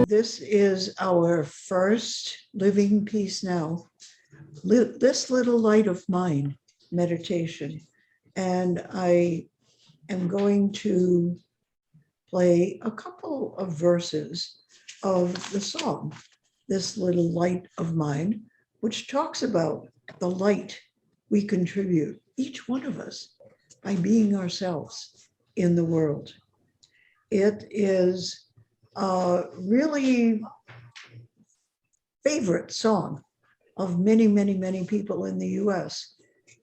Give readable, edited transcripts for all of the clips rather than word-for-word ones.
This is our first Living Peace Now, this little light of mine meditation. And I am going to play a couple of verses of the song, This Little Light of Mine, which talks about the light we contribute, each one of us, by being ourselves in the world. It is a really favorite song of many, many, many people in the US.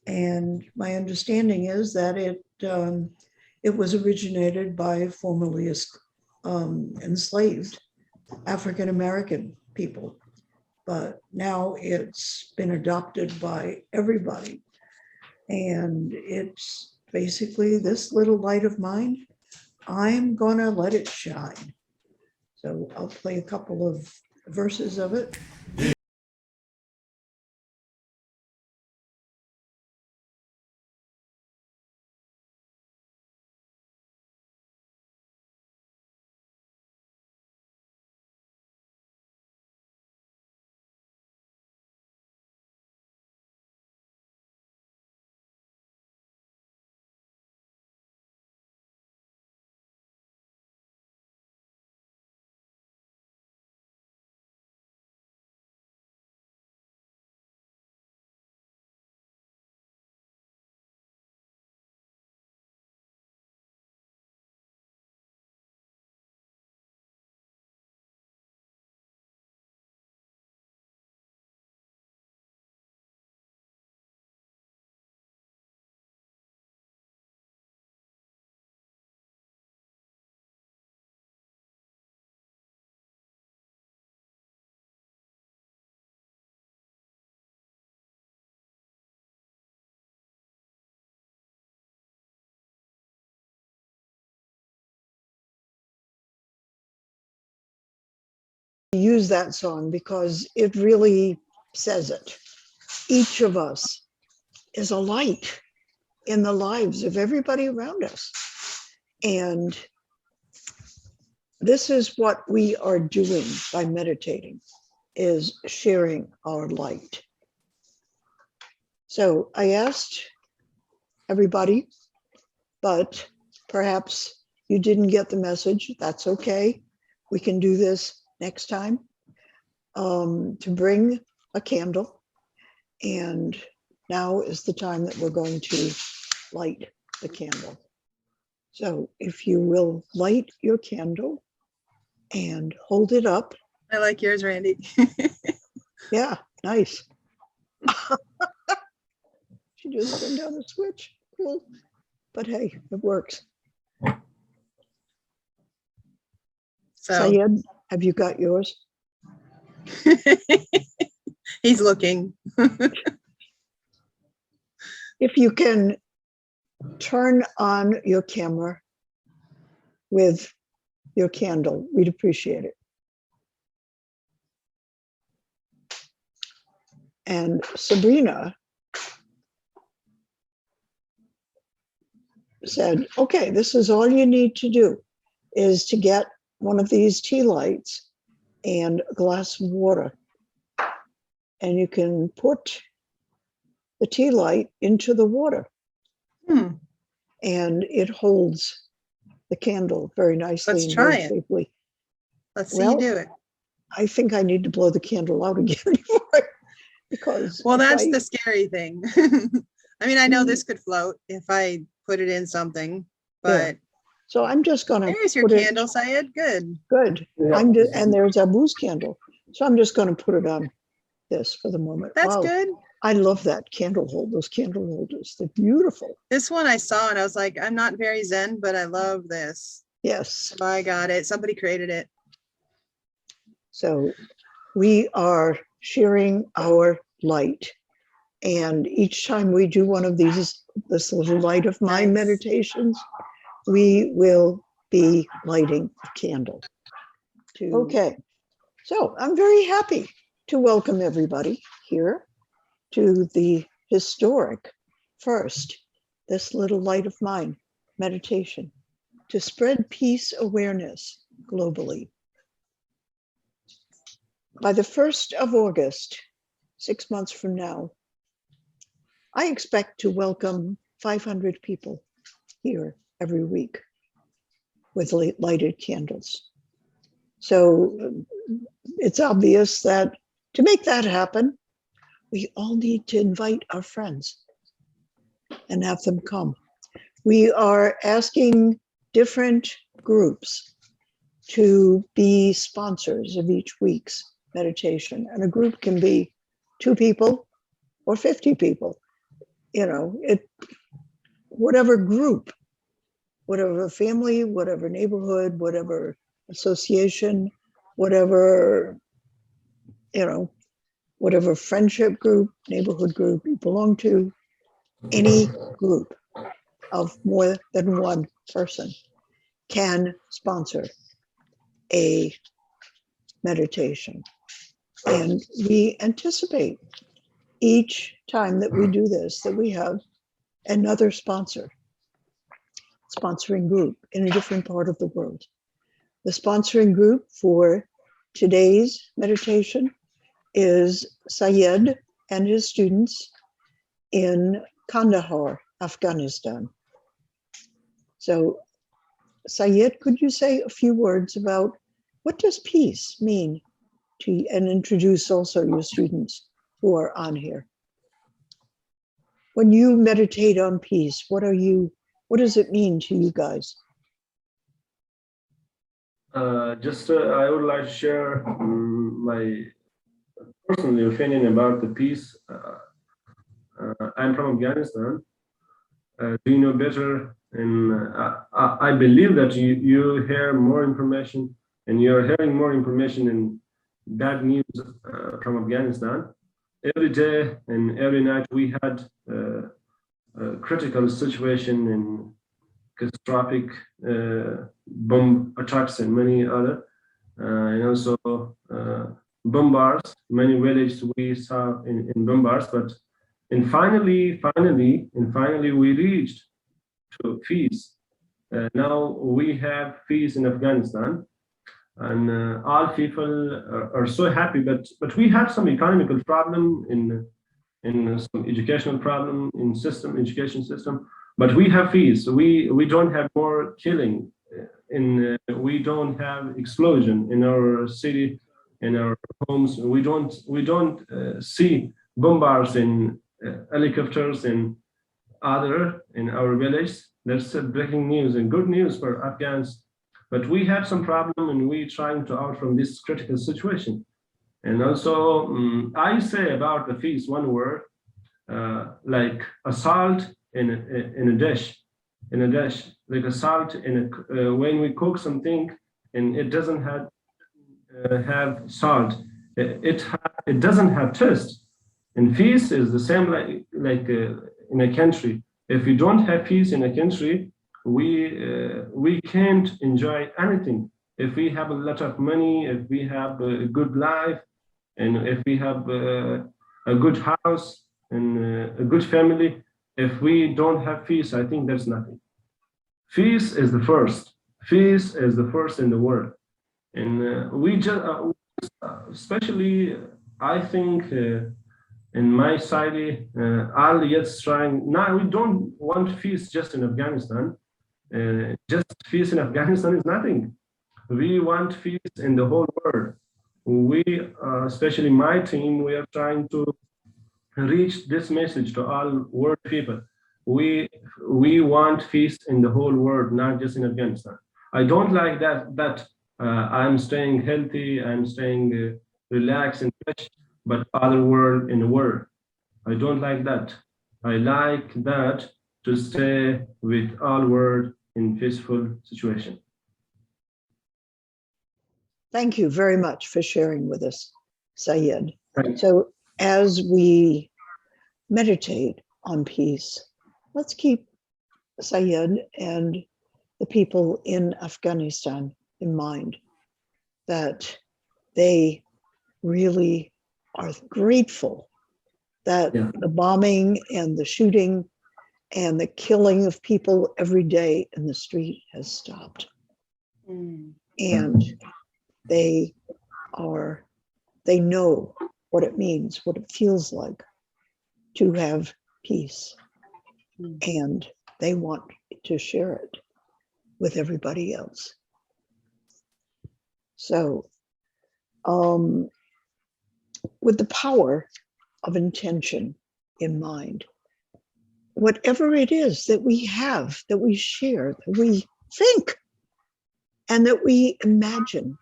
And my understanding is that it was originated by formerly enslaved African-American people, but now it's been adopted by everybody. And it's basically this little light of mine, I'm gonna let it shine. So I'll play a couple of verses of it. Use that song because it really says it. Each of us is a light in the lives of everybody around us. And this is what we are doing by meditating, is sharing our light. So I asked everybody, but perhaps you didn't get the message. That's okay. We can do this next time, to bring a candle. And now is the time that we're going to light the candle. So if you will light your candle and hold it up. I like yours, Randy. Yeah, nice. She just turned down the switch. Cool. But hey, it works. So Syed, have you got yours? he's looking. If you can turn on your camera with your candle, we'd appreciate it. And Sabrina said, okay, this is all you need to do, is to get one of these tea lights and a glass of water. And you can put the tea light into the water. And it holds the candle very nicely. Let's and try very it. safely. Let's see you do it. I think I need to blow the candle out again because well, that's the scary thing. I mean, I know this could float if I put it in something, but so I'm just gonna there's your candle, Syed. Good. And there's a booze candle, so I'm just going to put it on this for the moment. That's good. I love that candle hold, those candle holders. They're beautiful. This one I saw and I was like, I'm not very zen, but I love this. Yes. So I got it. Somebody created it. So we are sharing our light. And each time we do one of these, this little light of mine meditations, we will be lighting a candle. Okay. So I'm very happy to welcome everybody here to the historic first, This Little Light of Mine meditation to spread peace awareness globally. by the 1st of August, 6 months from now, I expect to welcome 500 people here every week with lighted candles. So it's obvious that to make that happen, we all need to invite our friends and have them come. We are asking different groups to be sponsors of each week's meditation. And a group can be 2 people or 50 people, whatever group, whatever family, whatever neighborhood, whatever association, whatever, whatever friendship group, neighborhood group you belong to, any group of more than one person can sponsor a meditation. And we anticipate each time that we do this, that we have another sponsoring group in a different part of the world. The sponsoring group for today's meditation is Syed and his students in Kandahar, Afghanistan. So, Syed, could you say a few words about what does peace mean to you, and introduce also your students who are on here? When you meditate on peace, what does it mean to you guys? I would like to share my personal opinion about the peace. I'm from Afghanistan. Do you know better? And I believe that you hear more information, and you're hearing more information and bad news from Afghanistan. Every day and every night we had a critical situation and catastrophic bomb attacks and many other, and also bombars. Many villages we saw in bombars, and finally we reached to peace. Now we have peace in Afghanistan, and all people are so happy. But we have some economical problem in some educational problem in education system. But we have peace. We don't have more killing. We don't have explosion in our city, in our homes. We don't see bombers and helicopters and other in our village. That's breaking news and good news for Afghans. But we have some problem, and we trying to out from this critical situation. And also, I say about the peace one word, like a salt in a dish, like a salt in when we cook something and it doesn't have salt, it doesn't have taste. And peace is the same like in a country. If we don't have peace in a country, we can't enjoy anything. If we have a lot of money, if we have a good life, and if we have a good house and a good family, if we don't have peace, I think there's nothing. Peace is the first. Peace is the first in the world. And we just, especially, I think in my society, all yet trying. Now we don't want peace just in Afghanistan. Just peace in Afghanistan is nothing. We want peace in the whole world. We, especially my team, we are trying to reach this message to all world people. We want peace in the whole world, not just in Afghanistan. I don't like that I'm staying healthy, I'm staying relaxed and fresh, but other world in the world. I don't like that. I like that to stay with all world in peaceful situation. Thank you very much for sharing with us, Syed. Right. So as we meditate on peace, let's keep Syed and the people in Afghanistan in mind, that they really are grateful that the bombing and the shooting and the killing of people every day in the street has stopped. And they are They know what it means, what it feels like to have peace. And they want to share it with everybody else. So, with the power of intention in mind, whatever it is that we have, that we share, that we think, and that we imagine,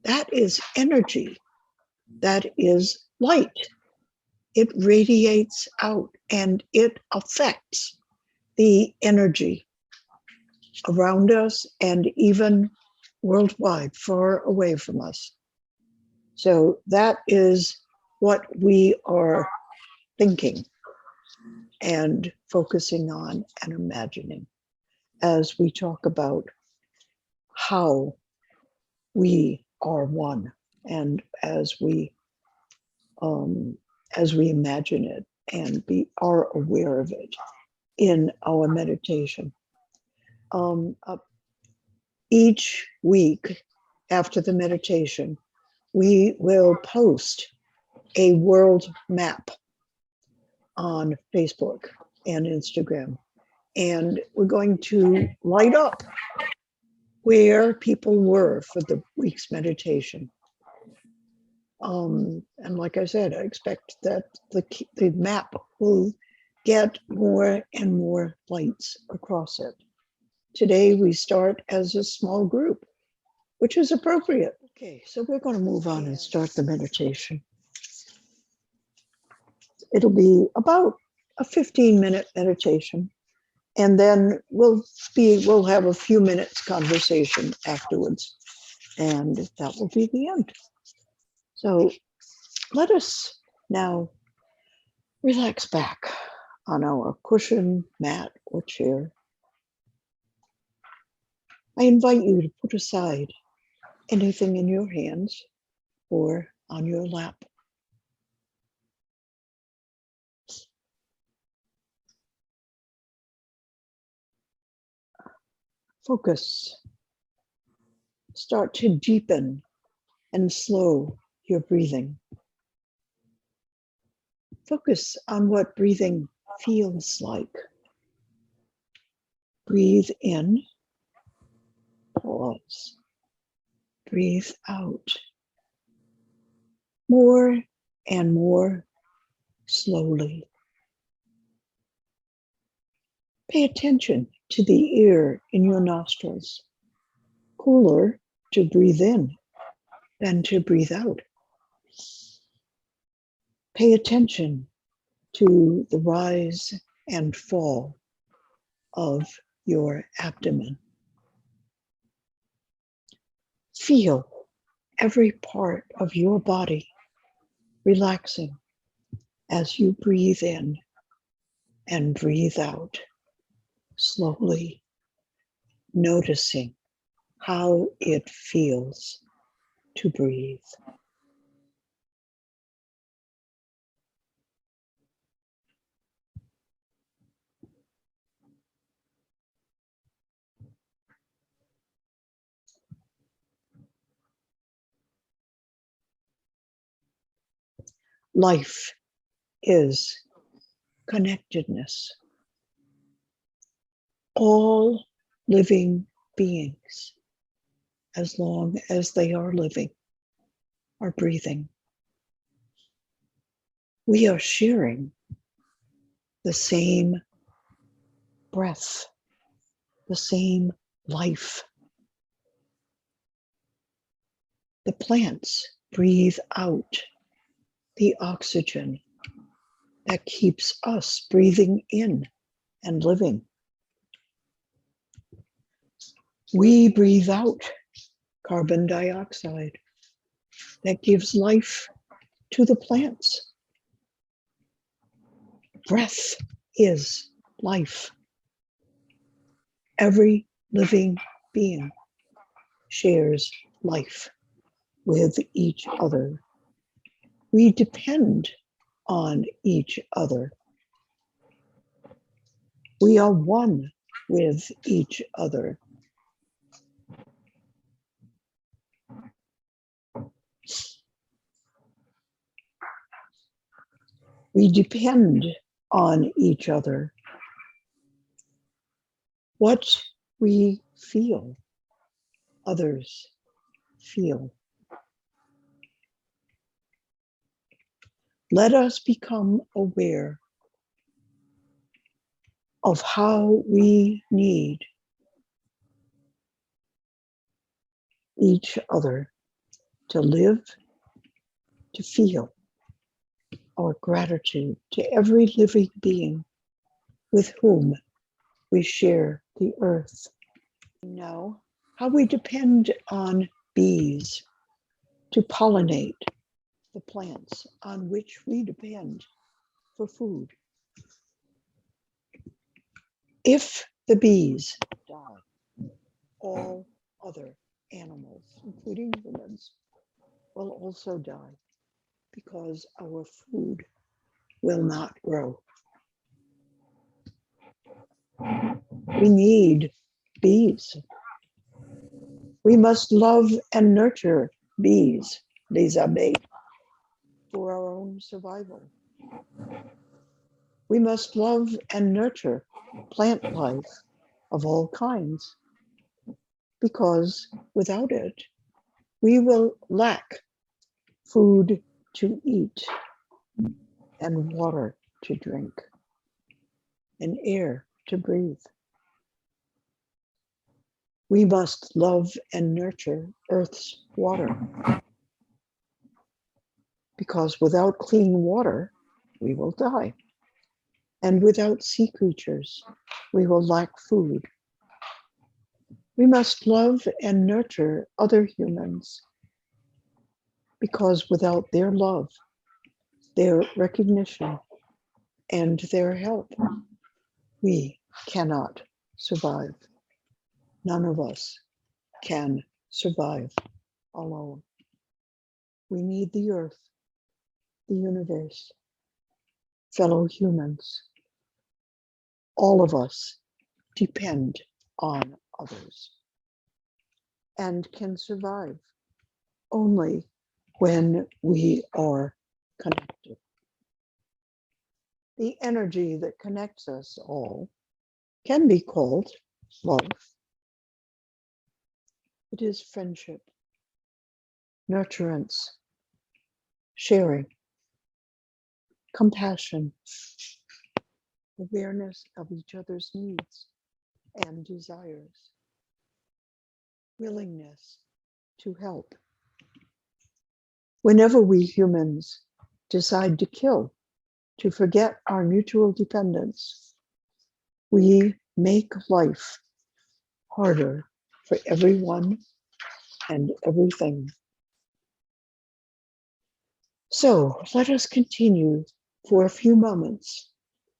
that is energy, that is light. It radiates out and it affects the energy around us and even worldwide, far away from us. So that is what we are thinking and focusing on and imagining as we talk about how we are one, and as we imagine it and are aware of it in our meditation. Each week after the meditation, we will post a world map on Facebook and Instagram. And we're going to light up where people were for the week's meditation. And like I said, I expect that the map will get more and more lights across it. Today we start as a small group, which is appropriate. Okay, so we're going to move on and start the meditation. It'll be about a 15-minute meditation, and then we'll have a few minutes conversation afterwards, and that will be the end. So let us now relax back on our cushion, mat, or chair. I invite you to put aside anything in your hands or on your lap. Focus. Start to deepen and slow your breathing. Focus on what breathing feels like. Breathe in, pause. Breathe out. More and more slowly. Pay attention to the air in your nostrils. Cooler to breathe in than to breathe out. Pay attention to the rise and fall of your abdomen. Feel every part of your body relaxing as you breathe in and breathe out, slowly noticing how it feels to breathe. Life is connectedness. All living beings, as long as they are living, are breathing. We are sharing the same breath, the same life. The plants breathe out the oxygen that keeps us breathing in and living. We breathe out carbon dioxide that gives life to the plants. Breath is life. Every living being shares life with each other. We depend on each other. We are one with each other. We depend on each other. What we feel, others feel. Let us become aware of how we need each other to live, to feel our gratitude to every living being with whom we share the earth. Now, how we depend on bees to pollinate the plants on which we depend for food. If the bees die, all other animals, including humans, will also die because our food will not grow. We need bees. We must love and nurture bees, les abeilles, for our own survival. We must love and nurture plant life of all kinds, because without it, we will lack food to eat and water to drink and air to breathe. We must love and nurture Earth's water, because without clean water, we will die. And without sea creatures, we will lack food. We must love and nurture other humans, because without their love, their recognition, and their help, we cannot survive. None of us can survive alone. We need the earth, the universe, fellow humans. All of us depend on others and can survive only when we are connected. The energy that connects us all can be called love. It is friendship, nurturance, sharing, compassion, awareness of each other's needs and desires, willingness to help. Whenever we humans decide to kill, to forget our mutual dependence, we make life harder for everyone and everything. So let us continue for a few moments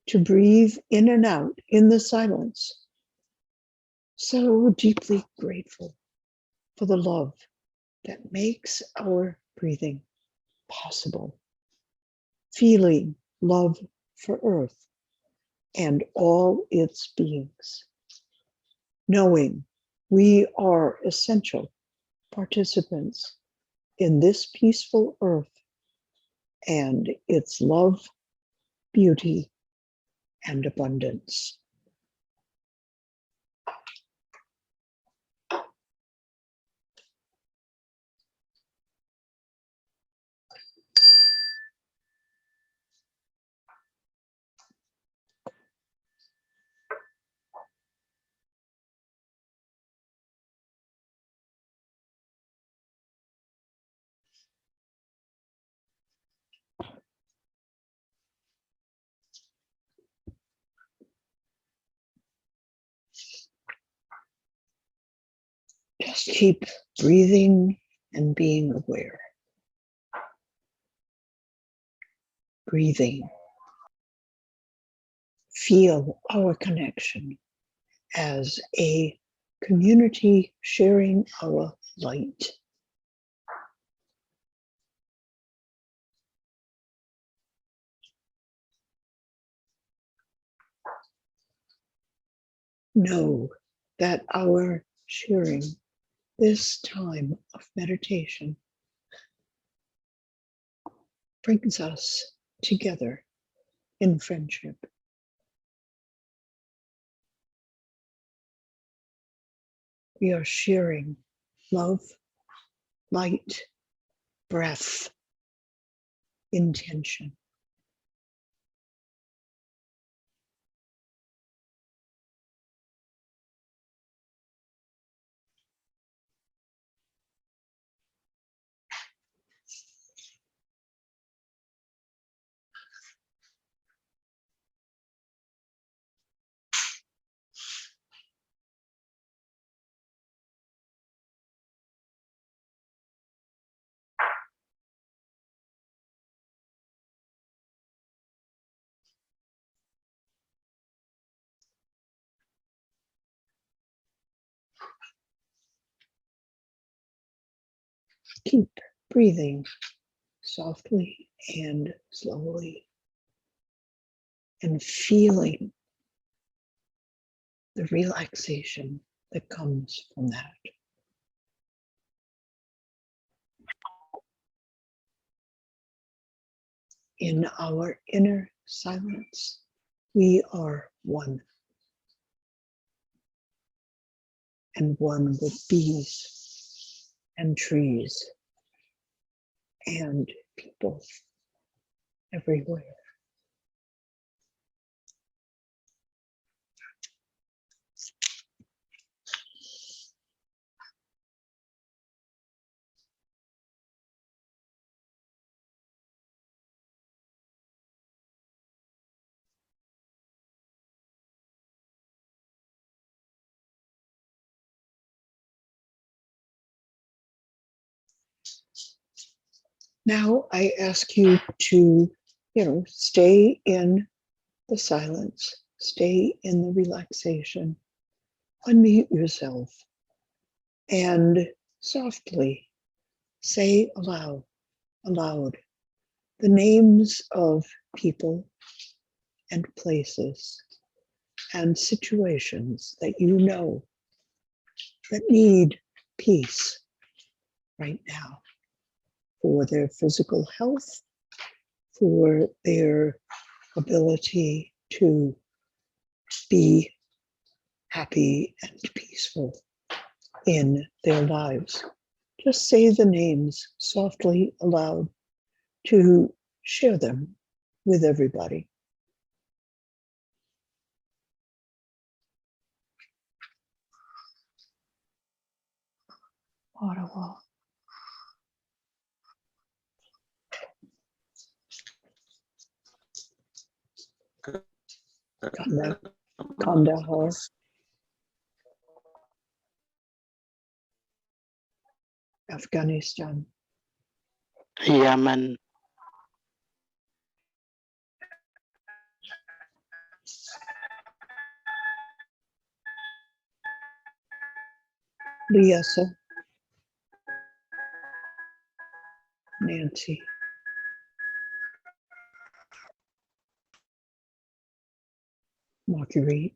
to breathe in and out in the silence, so deeply grateful for the love that makes our breathing possible, feeling love for Earth and all its beings, knowing we are essential participants in this peaceful Earth and its love, beauty, and abundance. Just keep breathing and being aware. Breathing. Feel our connection as a community sharing our light. Know that our sharing this time of meditation brings us together in friendship. We are sharing love, light, breath, intention. Keep breathing softly and slowly and feeling the relaxation that comes from that. In our inner silence, we are one, and one with bees and trees and people everywhere. Now I ask you to, stay in the silence, stay in the relaxation, unmute yourself, and softly say aloud the names of people and places and situations that you know that need peace right now for their physical health, for their ability to be happy and peaceful in their lives. Just say the names softly aloud to share them with everybody. Ottawa, Kandahar, Afghanistan, Yemen, Liesa, Nancy, Marguerite,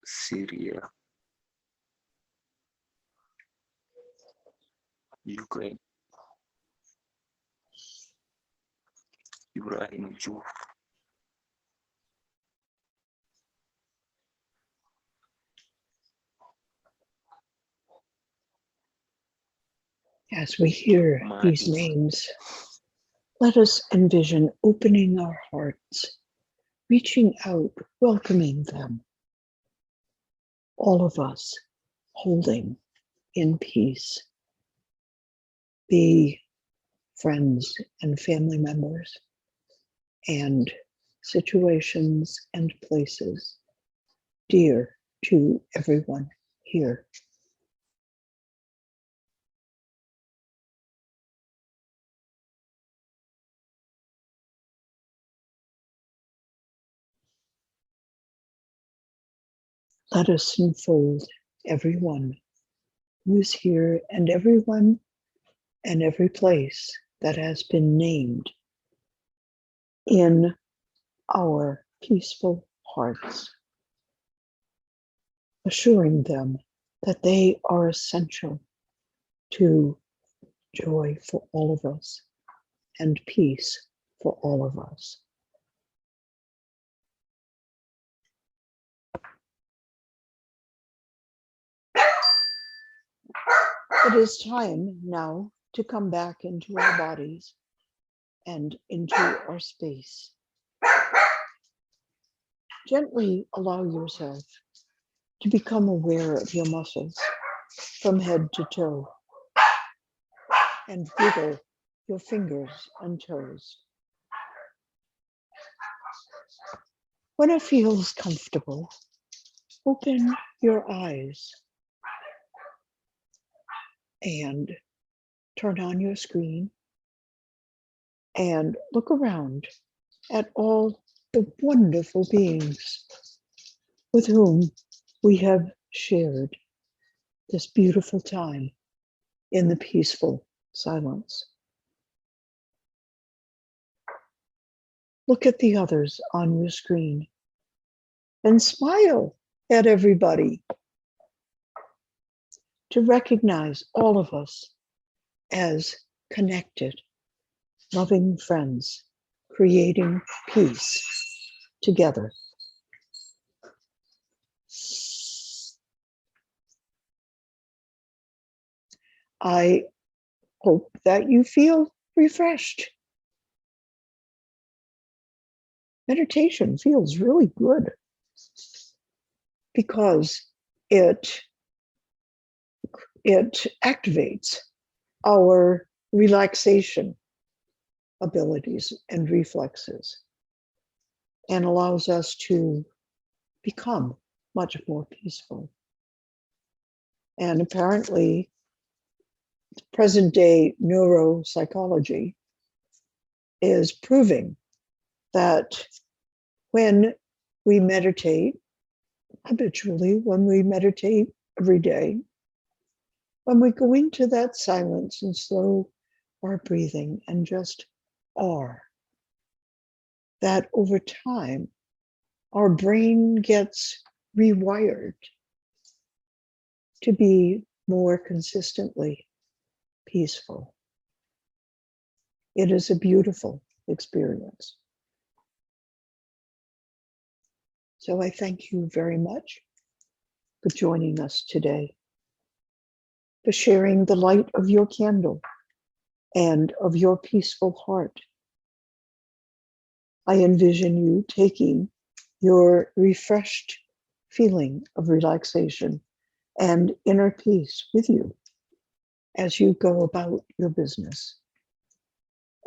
Syria, Ukraine, Ibrahim Juf, As we hear these names, let us envision opening our hearts, reaching out, welcoming them. All of us holding in peace the friends and family members and situations and places dear to everyone here. Let us enfold everyone who is here and everyone and every place that has been named in our peaceful hearts, assuring them that they are essential to joy for all of us and peace for all of us. It is time now to come back into our bodies and into our space. Gently allow yourself to become aware of your muscles from head to toe and wiggle your fingers and toes. When it feels comfortable, open your eyes and turn on your screen and look around at all the wonderful beings with whom we have shared this beautiful time in the peaceful silence. Look at the others on your screen and smile at everybody. To recognize all of us as connected, loving friends, creating peace together. I hope that you feel refreshed. Meditation feels really good because it activates our relaxation abilities and reflexes and allows us to become much more peaceful. And apparently, present day neuropsychology is proving that when we meditate habitually, when we meditate every day, when we go into that silence and slow our breathing and just are, that over time, our brain gets rewired to be more consistently peaceful. It is a beautiful experience. So I thank you very much for joining us today, for sharing the light of your candle and of your peaceful heart. I envision you taking your refreshed feeling of relaxation and inner peace with you as you go about your business.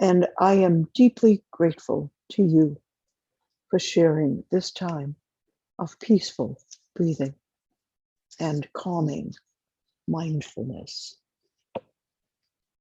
And I am deeply grateful to you for sharing this time of peaceful breathing and calming mindfulness.